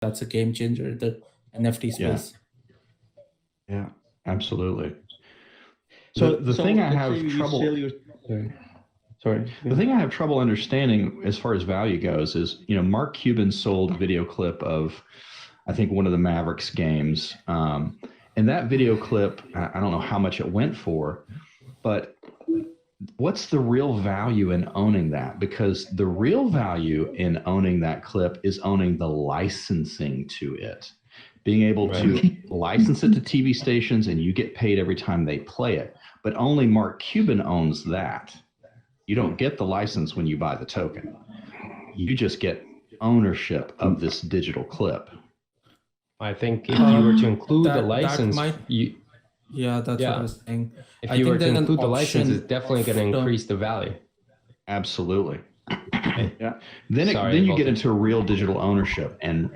that's a game changer in the NFT space. Yeah, absolutely. So the thing I have trouble. Sorry. The thing I have trouble understanding as far as value goes is, Mark Cuban sold a video clip of, I think, one of the Mavericks games. And that video clip, I don't know how much it went for, but what's the real value in owning that? Because the real value in owning that clip is owning the licensing to it. Being able to license it to TV stations and you get paid every time they play it. But only Mark Cuban owns that. You don't get the license when you buy the token. You just get ownership of this digital clip. I think if you were to include the license, that's what I was saying. If you were to include the license, it's definitely going to increase the value. Absolutely. Yeah. Then you get into real digital ownership and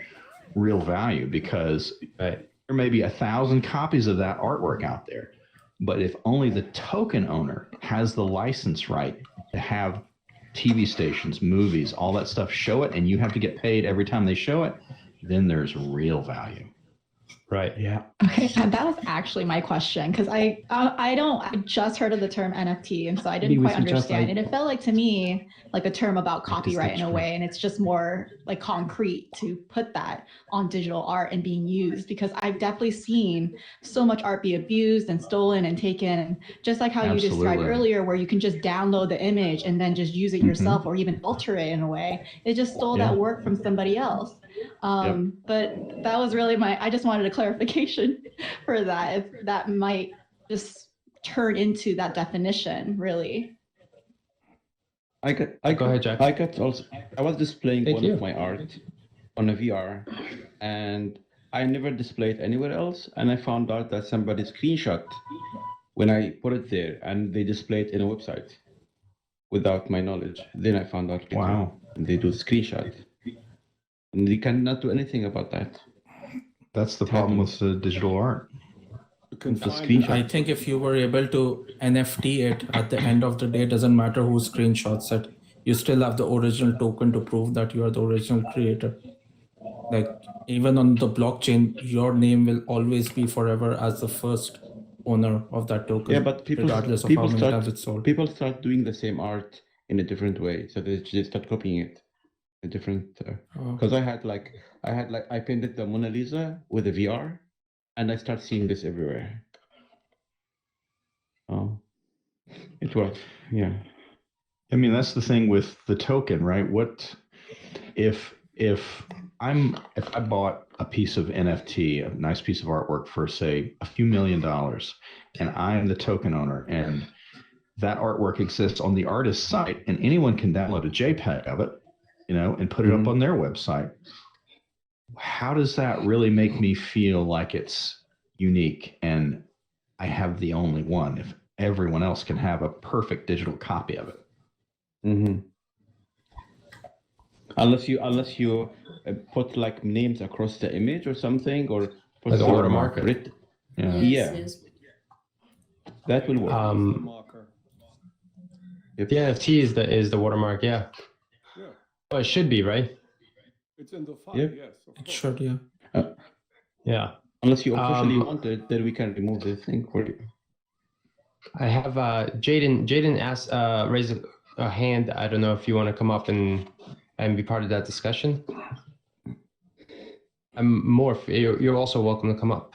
real value, because there may be 1,000 copies of that artwork out there. But if only the token owner has the license right to have TV stations, movies, all that stuff show it, and you have to get paid every time they show it, then there's real value. Right. Yeah. Okay, that was actually my question, because I just heard of the term NFT, and so I didn't quite understand. And it felt like to me like a term about copyright in a way, and it's just more like concrete to put that on digital art and being used, because I've definitely seen so much art be abused and stolen and taken, just like how you described earlier, where you can just download the image and then just use it yourself or even alter it in a way. It just stole that work from somebody else. But that was really I just wanted a clarification for that, if that might just turn into that definition, really. Go ahead, Jack. I was displaying one of my art on a VR, and I never displayed anywhere else, and I found out that somebody screenshot when I put it there, and they displayed in a website without my knowledge. Then I found out, wow, they do screenshot. And you cannot do anything about that. That's the problem with the digital art. I think if you were able to NFT it, at the end of the day, it doesn't matter who screenshots it. You still have the original token to prove that you are the original creator. Like, even on the blockchain, your name will always be forever as the first owner of that token. Yeah, but regardless of how many times it's sold. People start doing the same art in a different way, so they start copying it. A different, because I painted the Mona Lisa with a VR, and I start seeing this everywhere. It works. Yeah. I mean, that's the thing with the token, right? What if I bought a piece of NFT, a nice piece of artwork for, say, a few $1 million, and I am the token owner, and that artwork exists on the artist's site, and anyone can download a JPEG of it, and put it up on their website. How does that really make me feel like it's unique and I have the only one, if everyone else can have a perfect digital copy of it? Mm-hmm. Unless you put like names across the image or something, or put the watermark. Yeah. That will work. The NFT is the watermark. Yeah. Oh, it should be, right? It's in the file, Yep. yes. Of It course. should, Yeah. Unless you officially want it, then we can remove the thing for you. I have Jaden asked raise a hand. I don't know if you want to come up and be part of that discussion. You're also welcome to come up.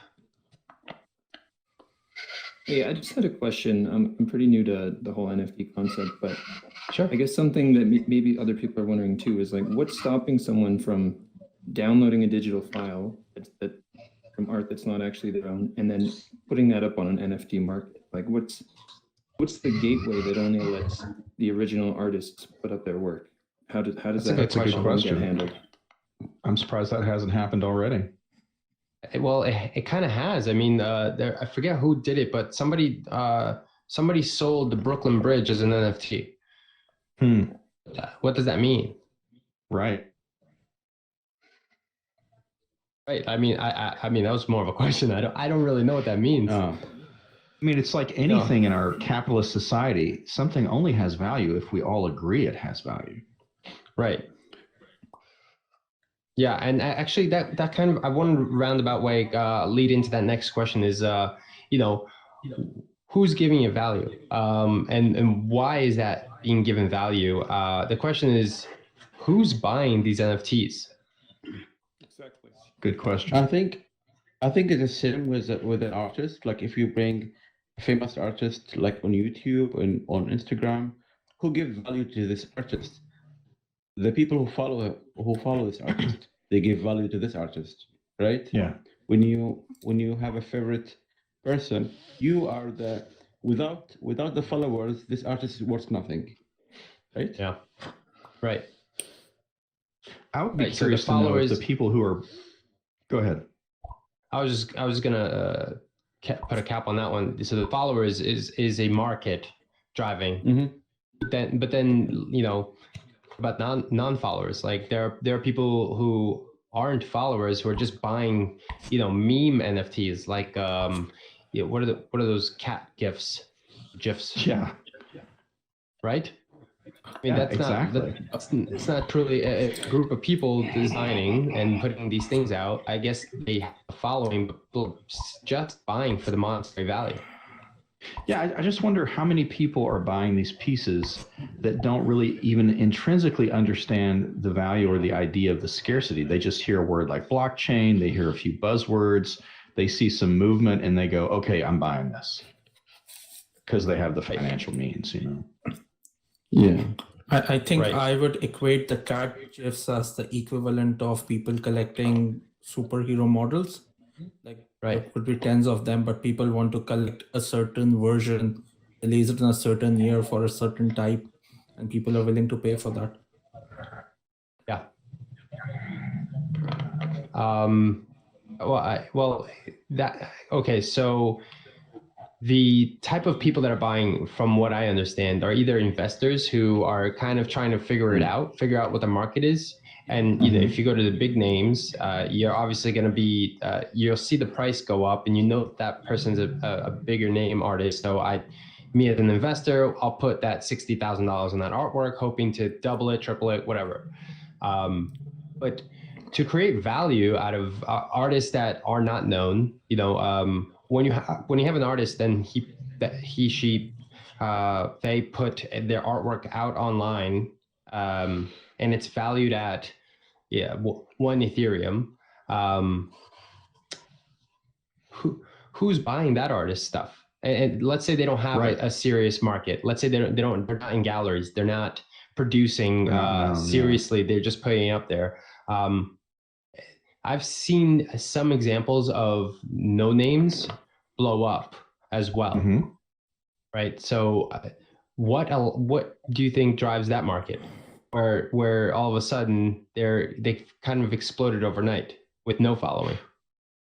Hey, I just had a question. I'm pretty new to the whole NFT concept, but Sure. I guess something that maybe other people are wondering too is like, what's stopping someone from downloading a digital file from art that's not actually their own, and then putting that up on an NFT market? Like, what's the gateway that only lets the original artists put up their work? How does that That's a good question. get handled? I'm surprised that hasn't happened already. Well, it kind of has. I mean, I forget who did it, but somebody sold the Brooklyn Bridge as an NFT. What does that mean? Right. Right. I mean, I mean, that was more of a question. I don't really know what that means. I mean, it's like anything in our capitalist society. Something only has value if we all agree it has value. Right. Yeah, and actually, that kind of, I one roundabout way lead into that next question is, who's giving it value, and why is that being given value? The question is, who's buying these NFTs? Exactly. Good question. I think it's the same with an artist. Like if you bring a famous artist like on YouTube and on Instagram, who gives value to this artist? The people who follow this artist, they give value to this artist, right? Yeah. When you have a favorite person, you are without the followers, this artist is worth nothing, right? Yeah, right. I would be Right, so curious the to know if followers- the people who are. Go ahead. I was gonna put a cap on that one. So the followers is a market driving. Mm-hmm. But then about non-followers, like there are people who aren't followers who are just buying meme NFTs, like what are those cat gifs? Yeah. Right? I mean, Yeah, that's exactly. it's not truly a group of people designing and putting these things out. I guess they have a following, but people just buying for the monetary value. Yeah, I just wonder how many people are buying these pieces that don't really even intrinsically understand the value or the idea of the scarcity. They just hear a word like blockchain, they hear a few buzzwords, they see some movement, and they go, okay, I'm buying this. Because they have the financial means, Yeah. I think Right. I would equate the cat gifs as the equivalent of people collecting superhero models. Like there could be tens of them, but people want to collect a certain version released in a certain year for a certain type, and people are willing to pay for that. Yeah. Okay. So the type of people that are buying, from what I understand, are either investors who are kind of trying to figure out what the market is. And if you go to the big names, you're obviously going to be, you'll see the price go up, and that person's a bigger name artist. So me as an investor, I'll put that $60,000 on that artwork, hoping to double it, triple it, whatever. But to create value out of artists that are not known, when you have an artist, then she they put their artwork out online, and it's valued at 1 Ethereum. Who's buying that artist stuff? And let's say they don't have a serious market. Let's say they're not in galleries. They're not producing seriously. They're just putting it up there. I've seen some examples of no names blow up as well, right? So, what do you think drives that market, where all of a sudden they kind of exploded overnight with no following?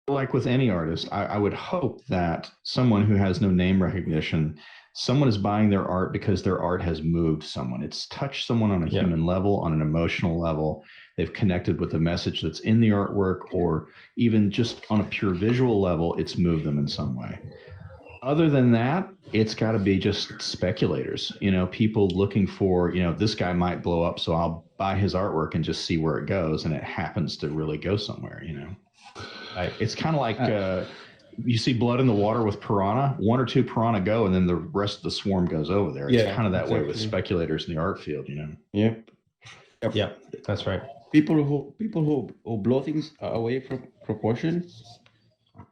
Like with any artist, I would hope that someone who has no name recognition, someone is buying their art because their art has moved someone. It's touched someone on a human level, on an emotional level. They've connected with the message that's in the artwork, or even just on a pure visual level, it's moved them in some way. Other than that, it's got to be just speculators, people looking for, this guy might blow up, so I'll buy his artwork and just see where it goes. And it happens to really go somewhere, It's kind of like you see blood in the water with piranha. 1 or 2 piranha go, and then the rest of the swarm goes over there. It's kind of that way with speculators in the art field, Yep. Yeah, that's right. People who blow things away from proportion,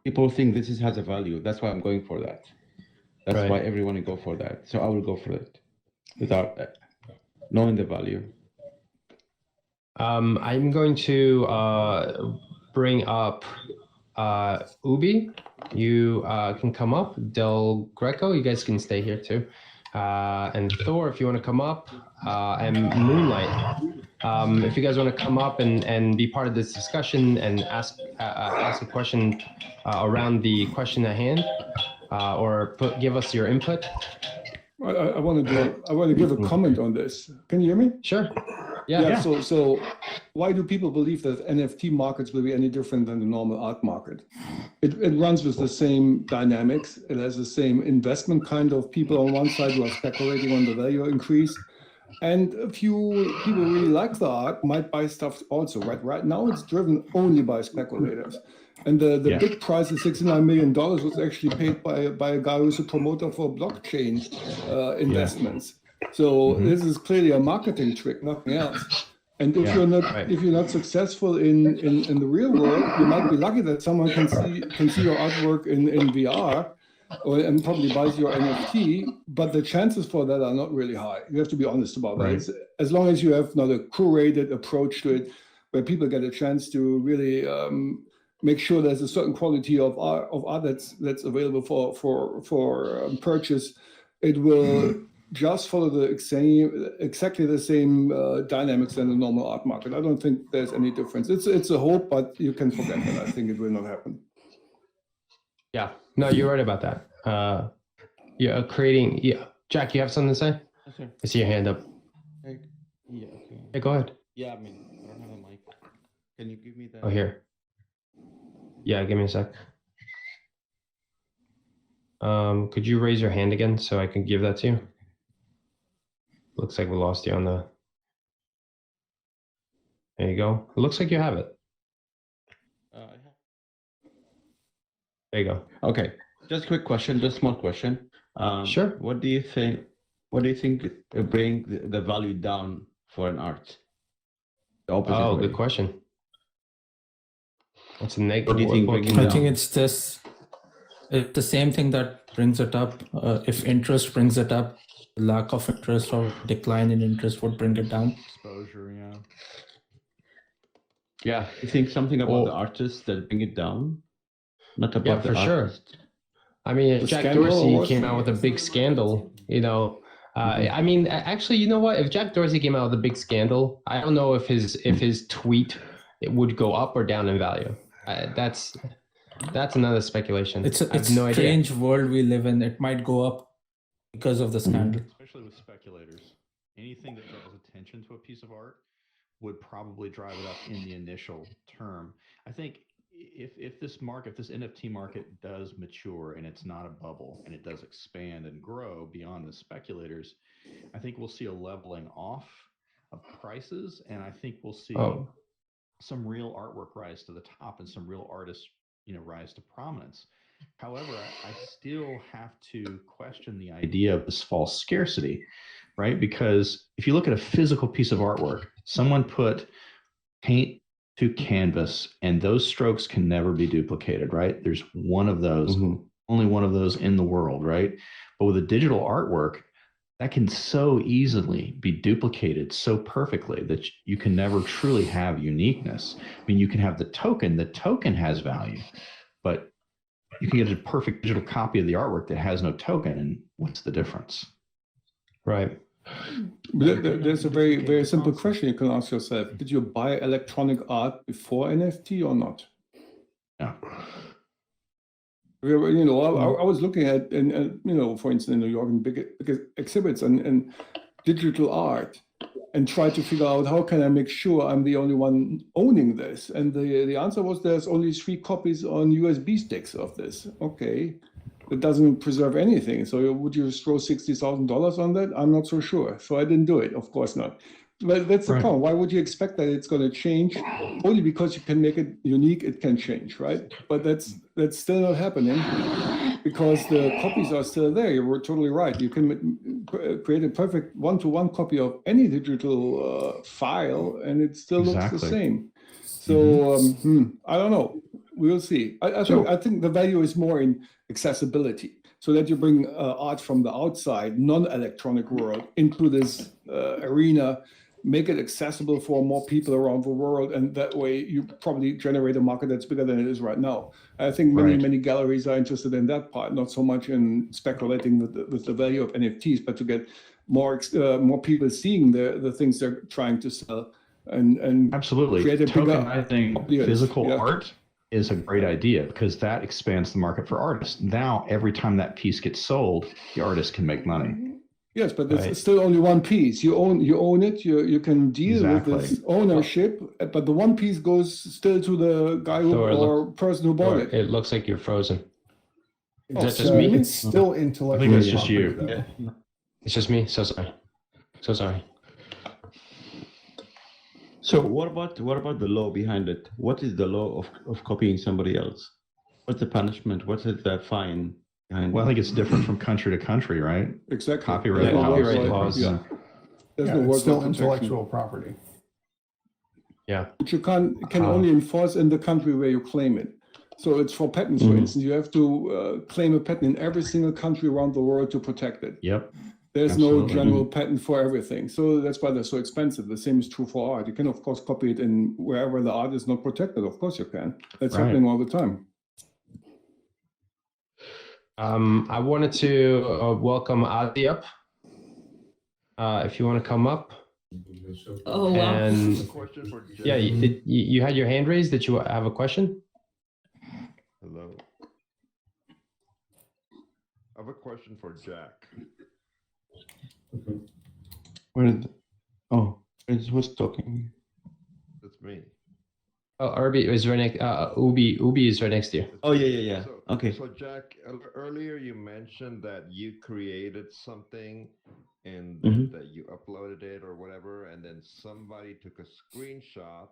people think this has a value. That's why I'm going for that. That's why everyone will go for that. So I will go for it without knowing the value. I'm going to bring up Ubi. You can come up. Del Greco, you guys can stay here too. And Thor, if you want to come up, and Moonlight. If you guys want to come up and be part of this discussion and ask a question around the question at hand, or give us your input. I want to give a comment on this. Can you hear me? Sure. Yeah. So why do people believe that NFT markets will be any different than the normal art market? It runs with the same dynamics. It has the same investment kind of people on one side who are speculating on the value increase. And a few people really like the art might buy stuff also, right? Right now it's driven only by speculators. And the big price of $69 million was actually paid by a guy who's a promoter for blockchain investments. So this is clearly a marketing trick, nothing else. And if you're not successful in the real world, you might be lucky that someone can see your artwork in VR, and probably buys your NFT. But the chances for that are not really high. You have to be honest about that. As long as you have not a curated approach to it, where people get a chance to really make sure there's a certain quality of art that's available for purchase, it will just follow exactly the same dynamics than the normal art market. I don't think there's any difference. It's a hope, but you can forget that. I think it will not happen. Yeah, no, you're right about that. Jack, you have something to say? Okay. I see your hand up. Yeah, okay. Hey, go ahead. Yeah, I mean, I don't have a mic. Can you give me that? Oh, here. Yeah, give me a sec. Could you raise your hand again so I can give that to you? Looks like we lost you on the... There you go. It looks like you have it. There you go. Okay, just a quick question, just a small question. Sure. What do you think bring the value down for an art? The opposite Oh, way. good question. What's the negative? What do you think bringing I down? think it's the same thing that brings it up. If interest brings it up, lack of interest or decline in interest would bring it down. Exposure, yeah. Yeah, you think something about the artists that bring it down? Not about the for sure. artist. I mean, if The Jack scandal Dorsey was- came out with a big scandal, I mean, actually, you know what? If Jack Dorsey came out with a big scandal, I don't know if his tweet it would go up or down in value. That's another speculation. It's I have a no idea. strange world we live in. It might go up because of the scandal. Especially with speculators. Anything that draws attention to a piece of art would probably drive it up in the initial term. I think if this NFT market does mature and it's not a bubble and it does expand and grow beyond the speculators, I think we'll see a leveling off of prices, and I think we'll see some real artwork rise to the top and some real artists, rise to prominence. However, I still have to question the idea of this false scarcity, right? Because if you look at a physical piece of artwork, someone put paint to canvas, and those strokes can never be duplicated, right? There's one of those, only one of those in the world, right? But with a digital artwork, that can so easily be duplicated so perfectly that you can never truly have uniqueness. I mean, you can have the token has value, but you can get a perfect digital copy of the artwork that has no token, and what's the difference? Right. There's a very, very simple question you can ask yourself. Did you buy electronic art before NFT or not? Yeah. I was looking at, for instance, in New York, in big exhibits and digital art, and tried to figure out how can I make sure I'm the only one owning this. And the answer was there's only 3 copies on USB sticks of this. Okay, it doesn't preserve anything. So would you throw $60,000 on that? I'm not so sure. So I didn't do it. Of course not. But that's the problem. Why would you expect that it's going to change? Only because you can make it unique, it can change, right? But that's still not happening because the copies are still there. You were totally right. You can create a perfect one-to-one copy of any digital file, and it still looks the same. So I don't know. We'll see. I think the value is more in accessibility, so that you bring art from the outside, non-electronic world into this arena, make it accessible for more people around the world, and that way you probably generate a market that's bigger than it is right now. I think many galleries are interested in that part, not so much in speculating with the value of NFTs, but to get more people seeing the things they're trying to sell and absolutely create a bigger tokenizing physical art is a great idea because that expands the market for artists. Now, every time that piece gets sold, the artist can make money. Yes, but there's still only one piece. You own it. You can deal with this ownership, but the one piece goes still to the guy or person who bought it. It looks like you're frozen. Is that just So me? it's still intellectual. I think it's just you. It's just me. So sorry. So what about the law behind it? What is the law of copying somebody else? What's the punishment? What is the fine behind Well, I it? think it's different from country to country, right? Exactly. Copyright There's no laws. copyright worldwide- laws. Yeah. There's Yeah, no it's worldwide still protection. intellectual property. Yeah. Which you can only enforce in the country where you claim it. So it's for patents, for instance. You have to claim a patent in every single country around the world to protect it. Yep. There's no Absolutely. general patent for everything. So that's why they're so expensive. The same is true for art. You can, of course, copy it in wherever the art is not protected. Of course you can. That's Right. happening all the time. I wanted to welcome Adi up. If you want to come up. Oh, wow. And Question for Jack. yeah, you had your hand raised. Did you have a question? Hello. I have a question for Jack. It was talking. That's me. Oh, Urbi is right next. Ubi is right next to you. Oh, yeah. So, Okay. So Jack, earlier you mentioned that you created something and that you uploaded it or whatever, and then somebody took a screenshot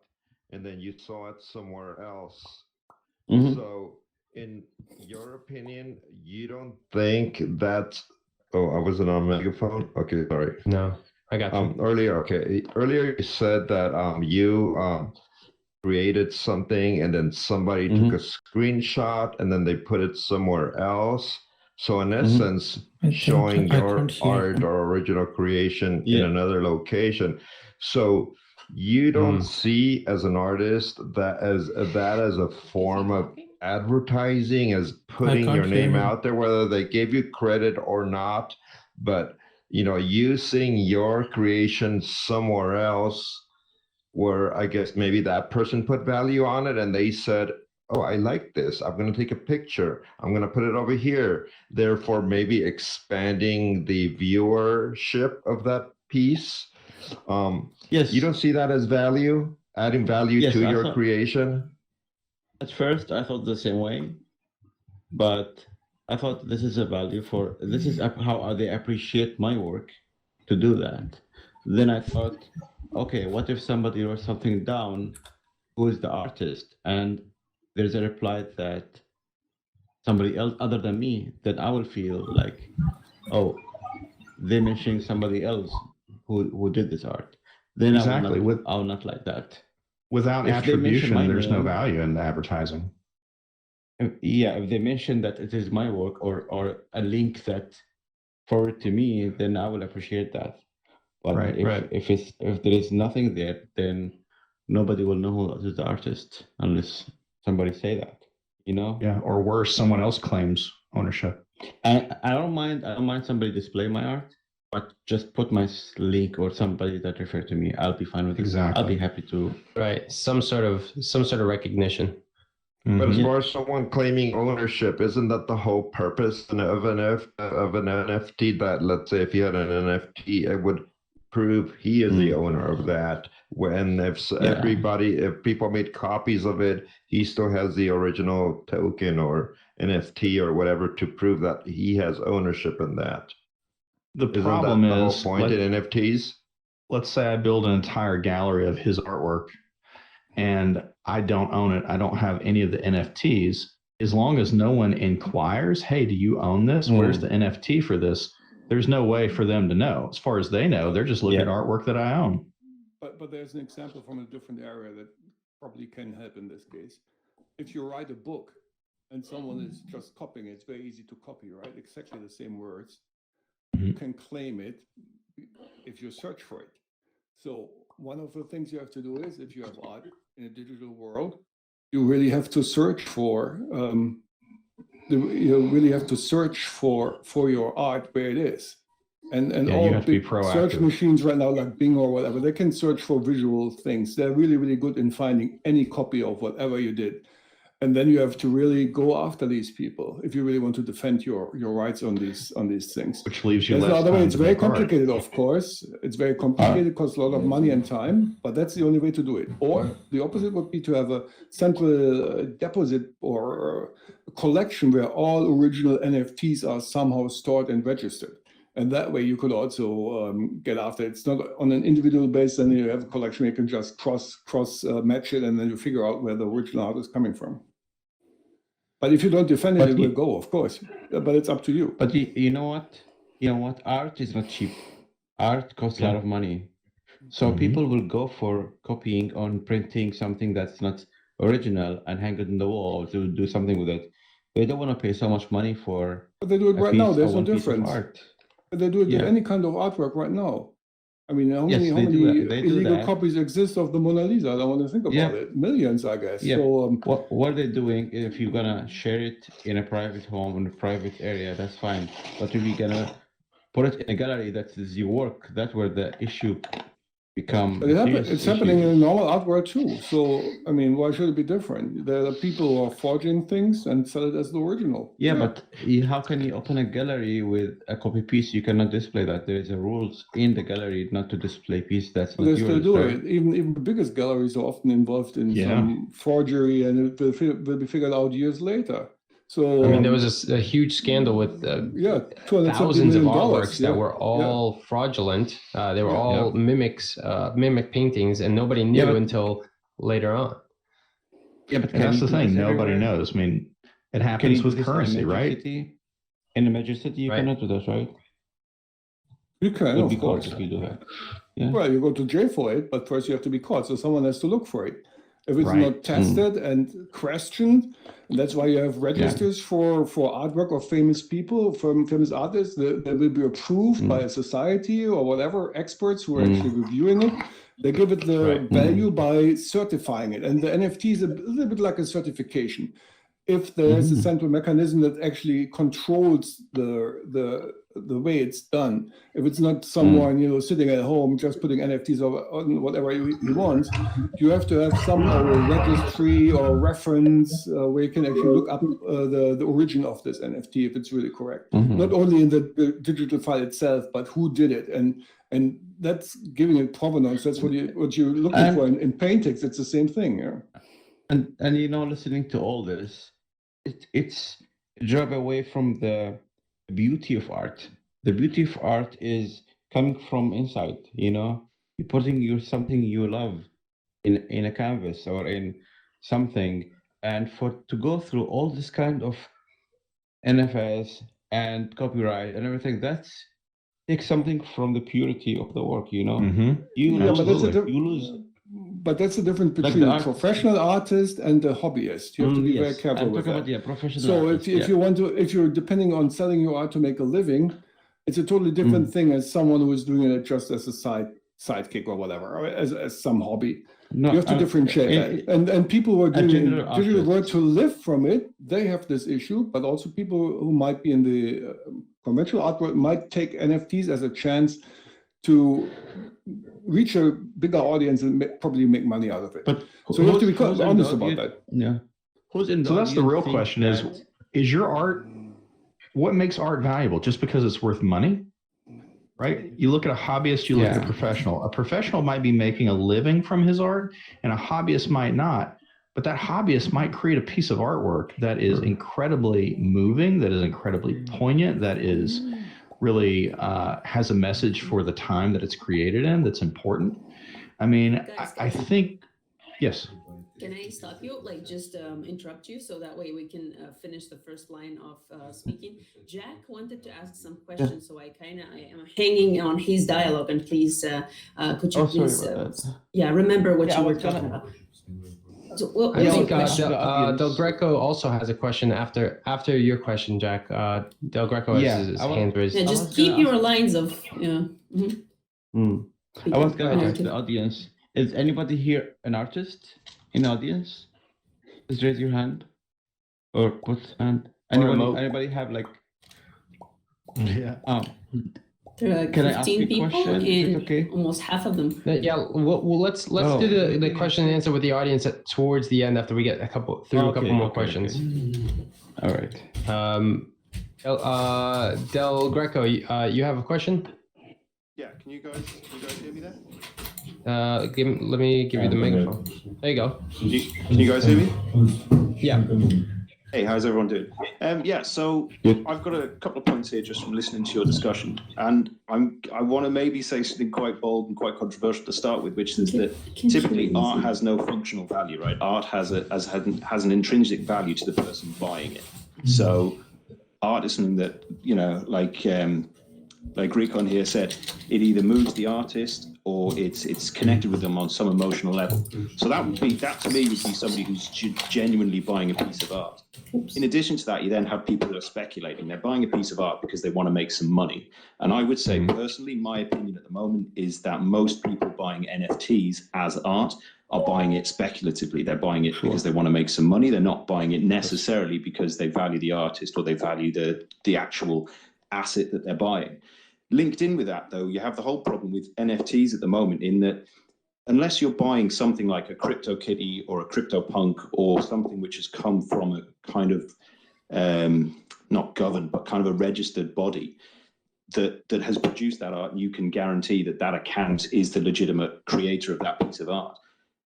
and then you saw it somewhere else. So in your opinion, you don't think that's, oh, I wasn't on megaphone? Okay, sorry. No, I got you. Earlier you said that you created something and then somebody took a screenshot and then they put it somewhere else. So in essence, showing your art or original creation in another location. So you don't see as an artist that as a form of advertising, as putting your name out there, whether they gave you credit or not, but using your creation somewhere else where I guess maybe that person put value on it and they said, oh, I like this. I'm going to take a picture. I'm going to put it over here. Therefore, maybe expanding the viewership of that piece. Yes. You don't see that as value, adding value to your creation? At first, I thought the same way, but I thought this is how they appreciate my work to do that. Then I thought, okay, what if somebody wrote something down? Who is the artist? And there's a reply that somebody else other than me, then I will feel like, oh, they're mentioning somebody else who did this art. Then Exactly. I will not like that. Without If they mention attribution, my there's no name- value in advertising. If they mention that it is my work or a link that forward to me, then I will appreciate that. But Right, if there is nothing there, then nobody will know who is the artist unless somebody say that. Yeah, or worse, someone else claims ownership. I don't mind somebody display my art, but just put my link or somebody that refer to me. I'll be fine with it. Exactly. I'll be happy to. Right. Some sort of recognition. But as far as someone claiming ownership, isn't that the whole purpose of an NFT? That, let's say, if you had an NFT, it would prove he is the owner of that. When if people made copies of it, he still has the original token or NFT or whatever to prove that he has ownership in that. The Isn't problem that the is, whole point in NFTs? let's say I build an entire gallery of his artwork and I don't own it. I don't have any of the NFTs. As long as no one inquires, hey, do you own this? Where's the NFT for this? There's no way for them to know. As far as they know, they're just looking at artwork that I own. But there's an example from a different area that probably can help in this case. If you write a book and someone is just copying it, it's very easy to copy, right? Exactly the same words. You can claim it if you search for it. So one of the things you have to do is, if you have art in a digital world, you really have to search for your art where it is. And all you have to be big search proactive. machines right now, like Bing or whatever, they can search for visual things. They're really, really good in finding any copy of whatever you did. And then you have to really go after these people if you really want to defend your rights on these things. Which leaves you There's less another way. time It's to very make art. complicated, of course. It's very complicated. It costs a lot of money and time, but that's the only way to do it. Or the opposite would be to have a central deposit or a collection where all original NFTs are somehow stored and registered. And that way you could also get after it. It's not on an individual basis, and you have a collection where you can just cross match it, and then you figure out where the original art is coming from. But if you don't defend it, it will go, of course. But it's up to you. But you know what? Art is not cheap. Art costs a lot of money. So people will go for copying on printing something that's not original and hang it on the wall to do something with it. They don't want to pay so much money for. But they do it right now. There's no difference. Art. But they do it with any kind of artwork right now. I mean, how many They do illegal that. copies exist of the Mona Lisa? I don't want to think about it. Millions, I guess. Yeah. So what are they doing? If you're gonna share it in a private home, in a private area, that's fine. But if you're gonna put it in a gallery that is your work, that's where the issue become. But it's happening in a normal art world too. So, I mean, why should it be different? There are people who are forging things and sell it as the original. Yeah, but how can you open a gallery with a copy piece? You cannot display that. There is a rules in the gallery not to display piece that's not They yours. still do right? it. Even the biggest galleries are often involved in some forgery, and it will be figured out years later. So I mean, there was a huge scandal with thousands of artworks that were all fraudulent. They were all mimic paintings, and nobody knew until later on. Yeah, but that's the thing. Nobody knows. I mean, it happens with currency, right? In a major city, you cannot do that, right? You can, of course. If you do that. Well, you go to jail for it, but first you have to be caught. So someone has to look for it. If it's not tested and questioned, and that's why you have registers for artwork of famous people, from famous artists that will be approved by a society or whatever, experts who are actually reviewing it. They give it the value by certifying it. And the NFT is a little bit like a certification. If there's a central mechanism that actually controls the way it's done, if it's not someone sitting at home just putting NFTs on whatever he wants, you have to have somehow a registry or reference where you can actually look up the origin of this NFT if it's really correct. Not only in the digital file itself, but who did it, and that's giving it provenance. That's what you're looking for in paintings. It's the same thing. Yeah. And listening to all this, it's a job away from the beauty of art. The beauty of art is coming from inside. You're putting something you love in a canvas or in something, and to go through all this kind of NFS and copyright and everything, takes something from the purity of the work. You lose. But that's the difference between a professional artist and a hobbyist. You have to be very careful with that. Professional so artist, if you're depending on selling your art to make a living, it's a totally different thing as someone who is doing it just as a sidekick or whatever, or as some hobby. You have to differentiate that. And people who are doing digital work to live from it, they have this issue. But also people who might be in the conventional art world might take NFTs as a chance to reach a bigger audience and probably make money out of it. But so you have to be honest about that. Yeah. So that's the real question: is your art? What makes art valuable? Just because it's worth money, right? You look at a hobbyist, you look at a professional. A professional might be making a living from his art, and a hobbyist might not. But that hobbyist might create a piece of artwork that is incredibly moving, that is incredibly poignant, that is really has a message for the time that it's created in that's important. I mean, I think, yes. Can I stop you? Just interrupt you so that way we can finish the first line of speaking. Jack wanted to ask some questions, so I am hanging on his dialogue. And please, could you please, remember what you were talking about? So, I think Del Greco also has a question after your question, Jack. Del Greco has his hand raised. Yeah, just keep your lines of I was going to ask the audience: is anybody here an artist in the audience? Just raise your hand or put hand. Anybody have there are 15 people and almost half of them. Yeah, well let's do the question and answer with the audience towards the end after we get a couple more questions. All right. Del Greco, you have a question? Yeah, can you guys hear me there? Let me give you the microphone. There you go. Can you guys hear me? Yeah. Hey, how's everyone doing? Yeah, so I've got a couple of points here just from listening to your discussion, and I want to maybe say something quite bold and quite controversial to start with, which is that typically art has no functional value, right? Art has an intrinsic value to the person buying it. So art is something that, you know, like Recon here said, it either moves the artist or it's connected with them on some emotional level. So that to me would be somebody who's genuinely buying a piece of art. In addition to that, you then have people that are speculating. They're buying a piece of art because they want to make some money. And I would say, personally, my opinion at the moment is that most people buying NFTs as art are buying it speculatively. They're buying it because they want to make some money. They're not buying it necessarily because they value the artist or they value the actual asset that they're buying. Linked in with that, though, you have the whole problem with NFTs at the moment, in that unless you're buying something like a CryptoKitty or a CryptoPunk or something which has come from a kind of not governed, but kind of a registered body that has produced that art, you can guarantee that that account is the legitimate creator of that piece of art.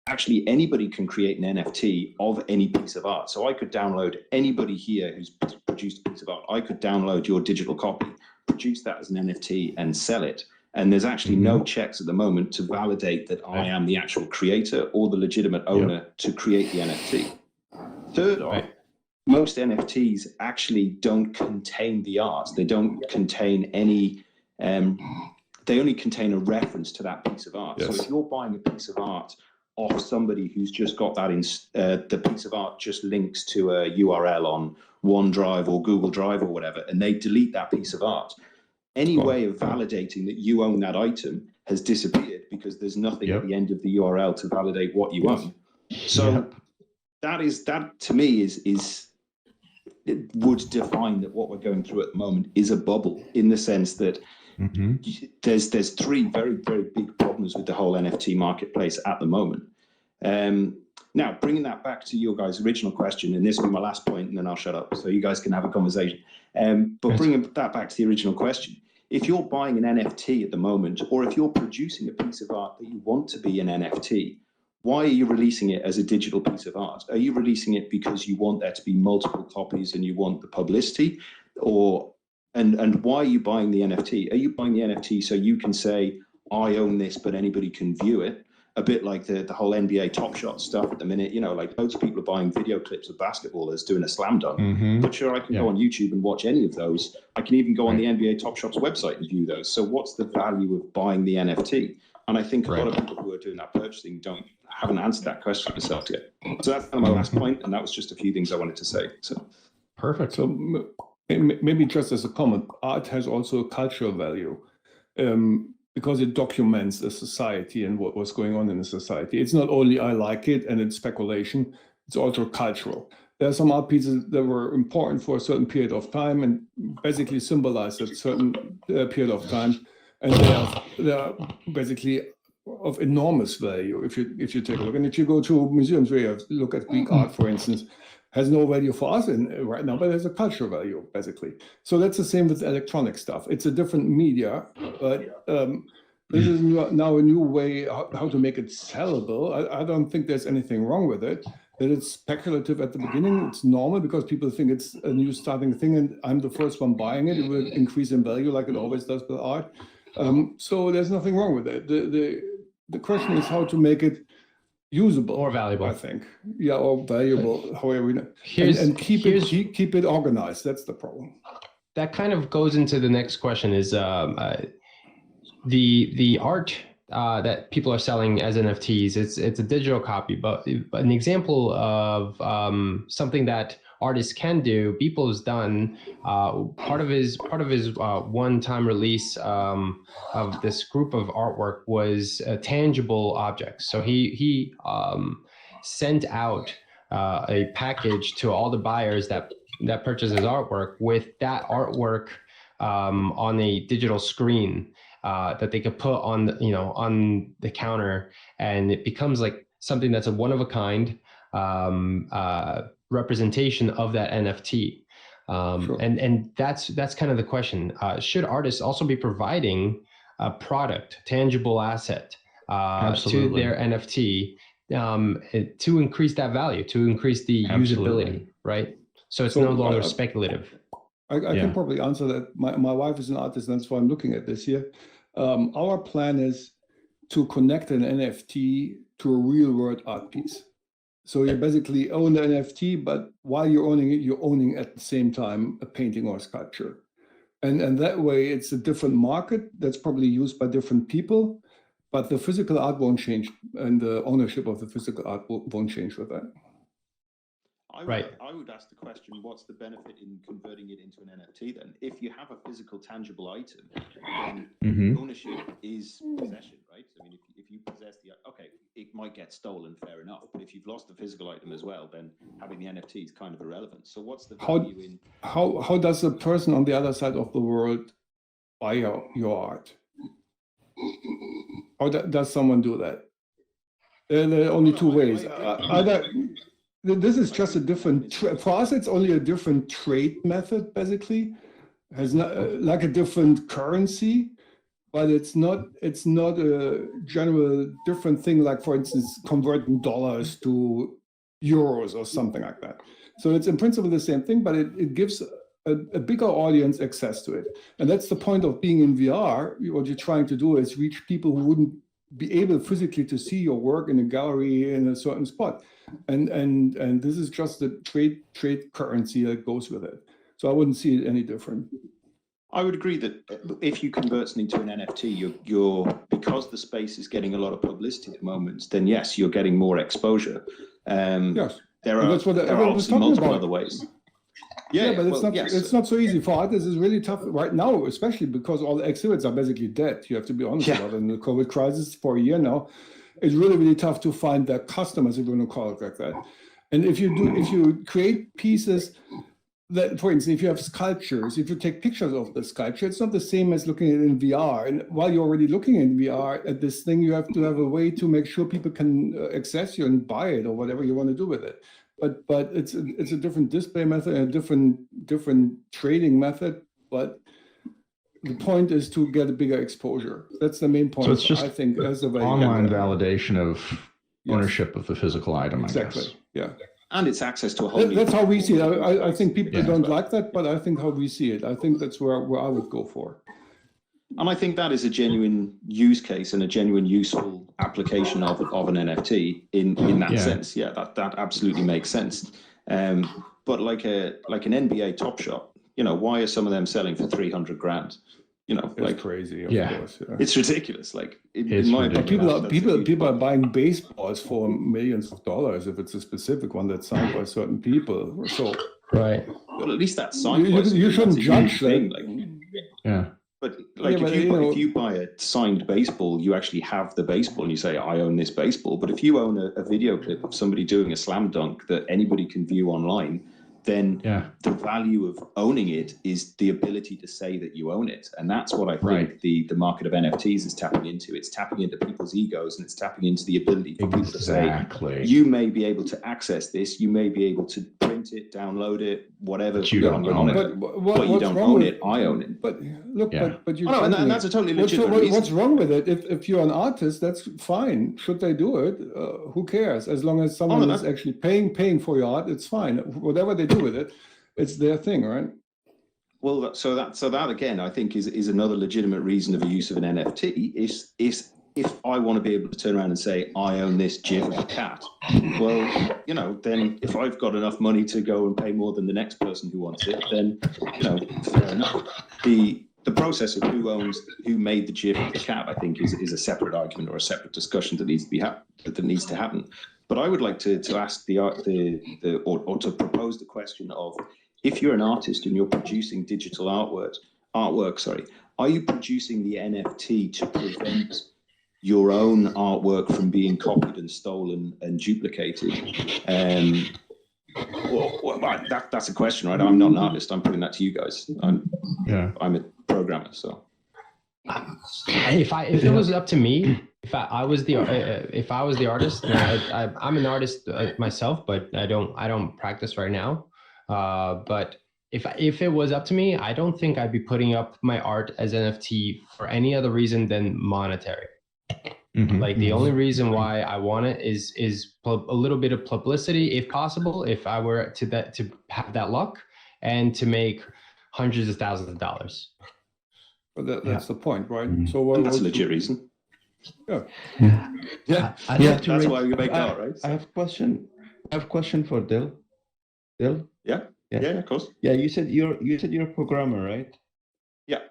Actually, anybody can create an NFT of any piece of art. So I could download, anybody here who's produced a piece of art, I could download your digital copy, produce that as an NFT and sell it. And there's actually no checks at the moment to validate that I am the actual creator or the legitimate owner to create the NFT. Third off, most NFTs actually don't contain the art. They don't contain any, they only contain a reference to that piece of art. So if you're buying a piece of art off somebody who's just got that in, the piece of art just links to a URL on OneDrive or Google Drive or whatever, and they delete that piece of art, any way of validating that you own that item has disappeared because there's nothing at the end of the URL to validate what you own. So that to me is it would define that what we're going through at the moment is a bubble, in the sense that there's three very, very big problems with the whole NFT marketplace at the moment. Now, bringing that back to your guys' original question, and this will be my last point, and then I'll shut up so you guys can have a conversation. But bringing that back to the original question, if you're buying an NFT at the moment, or if you're producing a piece of art that you want to be an NFT, why are you releasing it as a digital piece of art? Are you releasing it because you want there to be multiple copies and you want the publicity? And why are you buying the NFT? Are you buying the NFT so you can say, I own this, but anybody can view it? A bit like the whole NBA Top Shot stuff at the minute, you know, like loads of people are buying video clips of basketballers doing a slam dunk. But sure, I can go on YouTube and watch any of those. I can even go on the NBA Top Shot's website and view those. So what's the value of buying the NFT? And I think a lot of people who are doing that purchasing haven't answered that question themselves yet. So that's kind of my last point, and that was just a few things I wanted to say. So perfect. So maybe just as a comment, art has also a cultural value. Because it documents a society and what's going on in the society. It's not only I like it and it's speculation, it's also cultural. There are some art pieces that were important for a certain period of time and basically symbolize a certain period of time. And they are basically of enormous value if you take a look. And if you go to museums where you look at Greek art, for instance, has no value for us right now, but has a cultural value, basically. So that's the same with electronic stuff. It's a different media, but this is now a new way how to make it sellable. I don't think there's anything wrong with it. That it's speculative at the beginning. It's normal because people think it's a new starting thing, and I'm the first one buying it. It will increase in value like it always does with art. So there's nothing wrong with it. The question is how to make it usable or valuable, I think. Or valuable, however. And keep it organized. That's the problem. That kind of goes into the next question: is the art that people are selling as NFTs? It's a digital copy, but an example of something that artists can do. Beeple's done part of his one-time release of this group of artwork was tangible objects. So he sent out a package to all the buyers that purchase his artwork with that artwork on a digital screen that they could put on the counter, and it becomes like something that's a one of a kind representation of that NFT. And that's kind of the question. Should artists also be providing a product, tangible asset to their NFT to increase that value, to increase the usability, right? So it's no longer speculative. I can probably answer that. My wife is an artist, and that's why I'm looking at this here. Our plan is to connect an NFT to a real world art piece. So you basically own the NFT, but while you're owning it, you're owning at the same time a painting or a sculpture. And that way it's a different market that's probably used by different people, but the physical art won't change, and the ownership of the physical art won't change with that. I would ask the question, what's the benefit in converting it into an NFT then? If you have a physical, tangible item, then ownership is possession, right? I mean, if you possess okay, it might get stolen, fair enough. But if you've lost the physical item as well, then having the NFT is kind of irrelevant. So what's the value in... How does a person on the other side of the world buy your art? How does someone do that? There are only two ways. Either this is just a different, for us, it's only a different trade method, basically. Has not like a different currency, but it's not a general different thing, like, for instance, converting dollars to euros or something like that. So it's in principle the same thing, but it gives a bigger audience access to it. And that's the point of being in VR. What you're trying to do is reach people who wouldn't be able physically to see your work in a gallery in a certain spot. And this is just the trade currency that goes with it. So I wouldn't see it any different. I would agree that if you convert something to an NFT, you're because the space is getting a lot of publicity at the moment, then yes, you're getting more exposure. Yes. There are obviously multiple other ways. Yeah, but it's not so easy for artists. It's really tough right now, especially because all the exhibits are basically dead. You have to be honest about it. In the COVID crisis for a year now, it's really, really tough to find the customers, if you want to call it like that. And if you create pieces that, for instance, if you have sculptures, if you take pictures of the sculpture, it's not the same as looking at it in VR. And while you're already looking in VR at this thing, you have to have a way to make sure people can access you and buy it or whatever you want to do with it. But it's a different display method and a different trading method. But the point is to get a bigger exposure. That's the main point. So it's just, I think, as a online validation of ownership of the physical item. Exactly. I guess. Yeah. And it's access to a whole. That's how we see it. I think people don't like that, but I think how we see it. I think that's where I would go for. And I think that is a genuine use case and a genuine useful application of an NFT in that sense. Yeah, that absolutely makes sense. But like an NBA Top Shot, why are some of them selling for 300 grand? It's like crazy. Of course, it's ridiculous. Like in my opinion, people are buying baseballs for millions of dollars if it's a specific one that's signed by certain people. So right. Well, at least that's signed. You shouldn't judge that. Yeah. But if you buy a signed baseball, you actually have the baseball and you say, I own this baseball. But if you own a video clip of somebody doing a slam dunk that anybody can view online, then the value of owning it is the ability to say that you own it. And that's what I think the market of NFTs is tapping into. It's tapping into people's egos, and it's tapping into the ability for people to say, you may be able to access this, you may be able to print it, download it, whatever. But you don't own it. But you don't own it, I own it. But look, but you and that's a totally legitimate reason. What's wrong with it? If you're an artist, that's fine. Should they do it? Who cares? As long as someone is actually paying for your art, it's fine. Whatever they do with it, it's their thing, right? Well, so that again, I think is another legitimate reason of the use of an NFT is if I want to be able to turn around and say, I own this GIF of a cat, well, then if I've got enough money to go and pay more than the next person who wants it, then, fair enough. The process of who made the GIF of the cat, I think, is a separate argument or a separate discussion that needs to happen. But I would like to ask or to propose the question of, if you're an artist and you're producing digital artwork, are you producing the NFT to prevent your own artwork from being copied and stolen and duplicated? That's a question, right? I'm not an artist. I'm putting that to you guys. I'm a programmer, so. If it was up to me, if I was the artist, I'm an artist myself, but I don't practice right now. But if it was up to me, I don't think I'd be putting up my art as NFT for any other reason than monetary. Like the only reason why I want it is a little bit of publicity, if possible, if I were to have that luck, and to make hundreds of thousands of dollars. But that's the point, right? So that's a legit reason. Yeah. That's why we make art, right? I have a question for Dill. Dill? Yeah, of course. Yeah, you said you're a programmer, right? Yeah.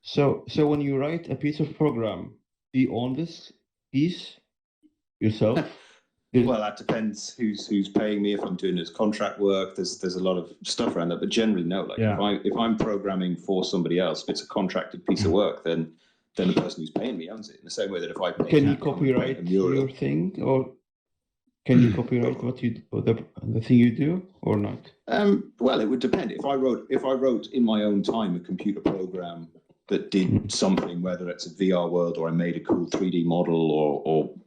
So when you write a piece of program, do you own this piece yourself? Well, that depends who's paying me. If I'm doing this contract work, there's a lot of stuff around that. But generally, no. Like if I'm programming for somebody else, if it's a contracted piece of work, then the person who's paying me owns it. In the same way that if I pay can you copyright your thing, or can you copyright the thing you do, or not? Well, it would depend. If I wrote in my own time a computer program that did something, whether it's a VR world or I made a cool 3D model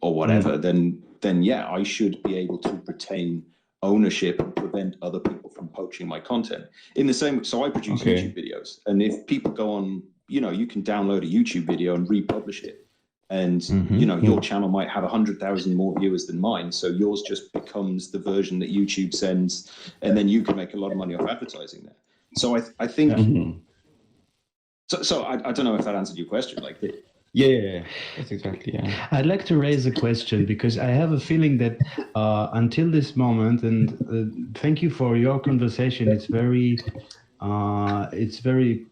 or whatever, then yeah, I should be able to retain ownership and prevent other people from poaching my content. In the same, so I produce YouTube videos, and if people go on, you can download a YouTube video and republish it, and your channel might have 100,000 more viewers than mine, so yours just becomes the version that YouTube sends, and then you can make a lot of money off advertising there. So I think. So I don't know if that answered your question. Like, yeah, that's exactly. Yeah. I'd like to raise a question because I have a feeling that until this moment, and thank you for your conversation. It's very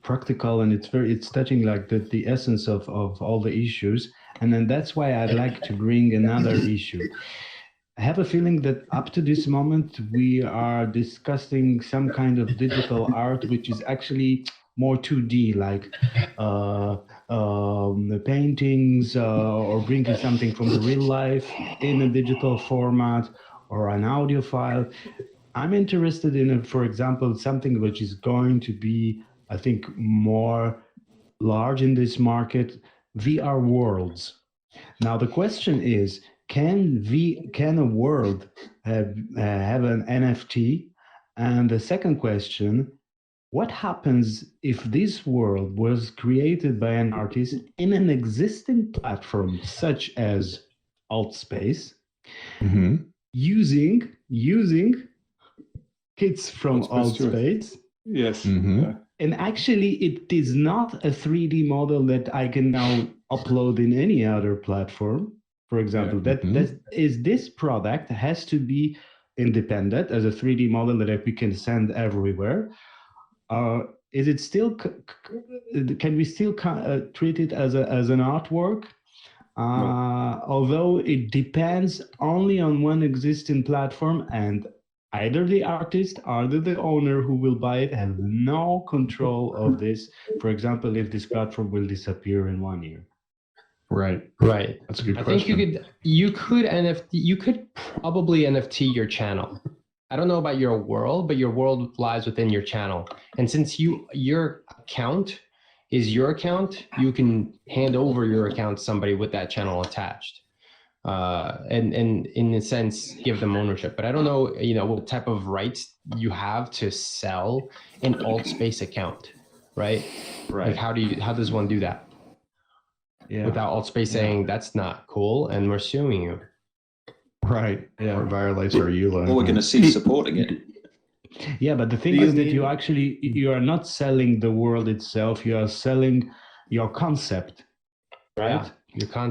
practical, and it's touching like the essence of all the issues. And then that's why I'd like to bring another issue. I have a feeling that up to this moment we are discussing some kind of digital art, which is actually more 2D, like the paintings or bringing something from the real life in a digital format or an audio file. I'm interested in, for example, something which is going to be, I think, more large in this market, VR worlds. Now, the question is, can a world have an NFT? And the second question, what happens if this world was created by an artist in an existing platform such as Altspace, using kits from Altspace? Yes. And actually, it is not a 3D model that I can now upload in any other platform. For example, this product has to be independent as a 3D model that we can send everywhere. Is it still? Can we still treat it as an artwork? No. Although it depends only on one existing platform, and either the artist or the owner who will buy it have no control of this. For example, if this platform will disappear in 1 year. Right. That's a good question. I think you could probably NFT your channel. I don't know about your world, but your world lies within your channel. And since your account is your account, you can hand over your account to somebody with that channel attached. And in a sense, give them ownership. But I don't know, what type of rights you have to sell an Altspace account, right? Like how does one do that? Without Altspace saying that's not cool and we're suing you. Right. Yeah. Or violates our EULA. Well, we're going to cease supporting it. Yeah, but the thing is that you are not selling the world itself. You are selling your concept, right? Yeah, your concept.